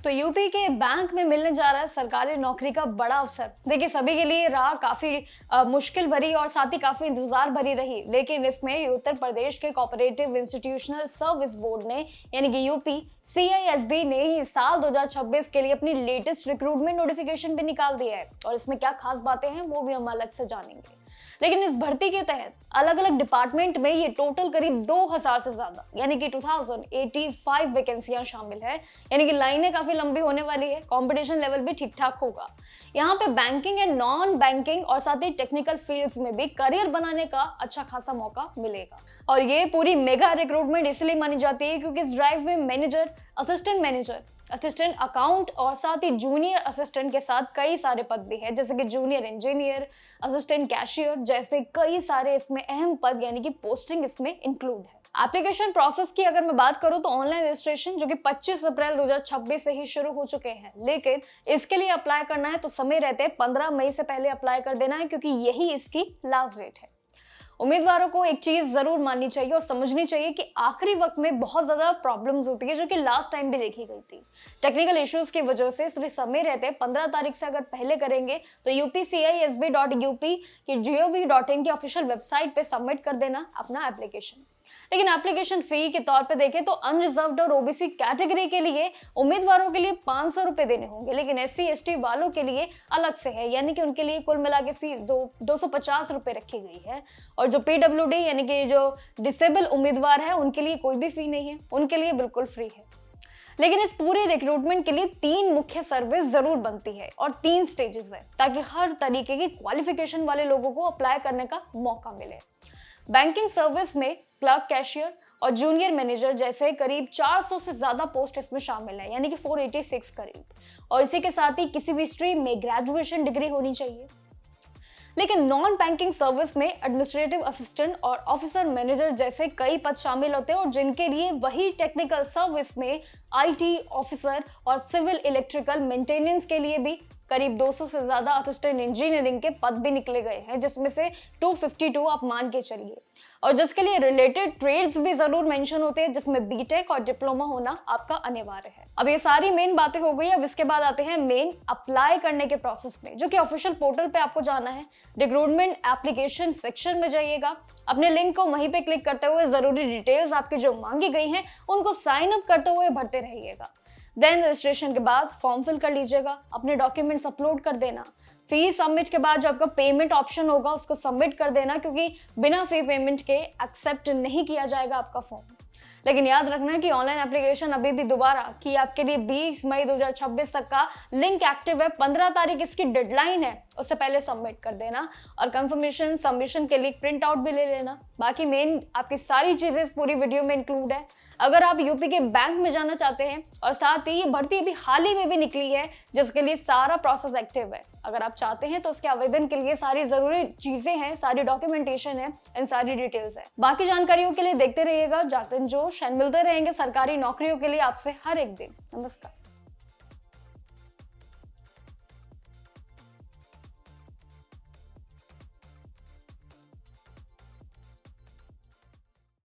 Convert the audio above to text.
तो यूपी के बैंक में मिलने जा रहा है सरकारी नौकरी का बड़ा अवसर। देखिए, सभी के लिए राह काफी मुश्किल भरी और साथ ही काफी इंतजार भरी रही, लेकिन इसमें उत्तर प्रदेश के कोऑपरेटिव इंस्टीट्यूशनल सर्विस बोर्ड ने यानी कि यूपी CISB ने ही साल 2026 के लिए अपनी लेटेस्ट रिक्रूटमेंट नोटिफिकेशन भी निकाल दिया है। और इसमें क्या खास बातें हैं वो भी हम अलग से जानेंगे। लेकिन इस भर्ती के तहत अलग अलग डिपार्टमेंट में ये टोटल करीब 2000 से ज्यादा यानी कि 2085 वैकेंसियां शामिल है। यानी कि लाइनें काफी लंबी होने वाली है, कंपटीशन लेवल भी ठीक ठाक होगा। यहाँ पे बैंकिंग एंड नॉन बैंकिंग और साथ ही टेक्निकल फील्ड्स में भी करियर बनाने का अच्छा खासा मौका मिलेगा। और ये पूरी मेगा रिक्रूटमेंट इसलिए मानी जाती है क्योंकि इस ड्राइव में मैनेजर, मैनेजर, असिस्टेंट अकाउंट और साथ ही जूनियर असिस्टेंट के साथ कई सारे पद भी है, जैसे कि जूनियर इंजीनियर, असिस्टेंट कैशियर जैसे कई सारे इसमें अहम पद यानी कि पोस्टिंग इसमें इंक्लूड है। एप्लीकेशन प्रोसेस की अगर मैं बात करूं तो ऑनलाइन रजिस्ट्रेशन जो कि 25 अप्रैल 2026 से ही शुरू हो चुके हैं, लेकिन इसके लिए अप्लाई करना है तो समय रहते 15 मई से पहले अप्लाई कर देना है क्योंकि यही इसकी लास्ट डेट है। उम्मीदवारों को एक चीज जरूर माननी चाहिए और समझनी चाहिए कि आखिरी वक्त में बहुत ज्यादा प्रॉब्लम्स होती है जो कि लास्ट टाइम भी देखी गई थी। टेक्निकल इश्यूज की वजह से इसलिए समय रहते 15 तारीख से अगर पहले करेंगे तो upcisb.up की gov.in की ऑफिशियल वेबसाइट पे सबमिट कर देना अपना एप्लीकेशन। लेकिन एप्लीकेशन फी के तौर पे देखें तो अनरिजर्व्ड और ओबीसी कैटेगरी के लिए उम्मीदवारों के लिए 500 रुपए देने होंगे, लेकिन SC/ST वालों के लिए अलग से है, यानी कि उनके लिए कुल मिला के फी 250 रुपए रखी गई है। और जो PWD यानी कि जो डिसेबल उम्मीदवार है उनके लिए कोई भी फी नहीं है, उनके लिए बिल्कुल फ्री है। लेकिन इस पूरे रिक्रूटमेंट के लिए 3 मुख्य सर्विस जरूर बनती है और 3 स्टेजेस है ताकि हर तरीके की क्वालिफिकेशन वाले लोगों को अप्लाई करने का मौका मिले। बैंकिंग सर्विस में क्लर्क, कैशियर और जूनियर मैनेजर जैसे करीब 400 से ज्यादा पोस्ट इसमें शामिल है, यानी कि 486 करीब। और इसी के साथ ही किसी भी स्ट्रीम में ग्रेजुएशन डिग्री होनी चाहिए। लेकिन नॉन बैंकिंग सर्विस में एडमिनिस्ट्रेटिव असिस्टेंट और ऑफिसर मैनेजर जैसे कई पद शामिल होते हैं और जिनके लिए वही टेक्निकल सर्विस में IT ऑफिसर और सिविल इलेक्ट्रिकल मेंटेनेंस के लिए भी करीब 200 से ज्यादा असिस्टेंट इंजीनियरिंग के पद भी निकले गए हैं, जिसमें से 252 आप मान के चलिए। और जिसके लिए रिलेटेड ट्रेड्स भी जरूर मेंशन होते हैं, जिसमें बीटेक और डिप्लोमा होना आपका अनिवार्य है। अब ये सारी मेन बातें हो गई। अब इसके बाद आते हैं मेन अप्लाई करने के प्रोसेस में, जो कि ऑफिशियल पोर्टल पे आपको जाना है। रिक्रूटमेंट एप्लीकेशन सेक्शन में जाइएगा, अपने लिंक को वहीं पे क्लिक करते हुए जरूरी डिटेल्स आपकी जो मांगी गई हैं उनको साइन अप करते हुए भरते रहिएगा। देन रजिस्ट्रेशन के बाद फॉर्म फिल कर लीजिएगा, अपने डॉक्यूमेंट्स अपलोड कर देना। फी सबमिट के बाद जो आपका पेमेंट ऑप्शन होगा उसको सबमिट कर देना, क्योंकि बिना फी पेमेंट के एक्सेप्ट नहीं किया जाएगा आपका फॉर्म। लेकिन याद रखना कि ऑनलाइन एप्लीकेशन अभी भी दोबारा कि आपके लिए 20 मई 2026 तक का लिंक एक्टिव है। 15 तारीख इसकी डेडलाइन है, उससे पहले सबमिट कर देना और कंफर्मेशन सबमिशन के लिए प्रिंट आउट भी ले लेना। बाकी मेन आपकी सारी चीजें इस पूरी वीडियो में इंक्लूड है। अगर आप यूपी के बैंक में जाना चाहते हैं और साथ ही ये भर्ती अभी हाल ही में भी निकली है जिसके लिए सारा प्रोसेस एक्टिव है, अगर आप चाहते हैं तो उसके आवेदन के लिए सारी जरूरी चीजें हैं, सारी डॉक्यूमेंटेशन है, इन सारी डिटेल्स है। बाकी जानकारियों के लिए देखते रहिएगा जागरण जोश एंड मिलते रहेंगे सरकारी नौकरियों के लिए आपसे हर एक दिन। नमस्कार।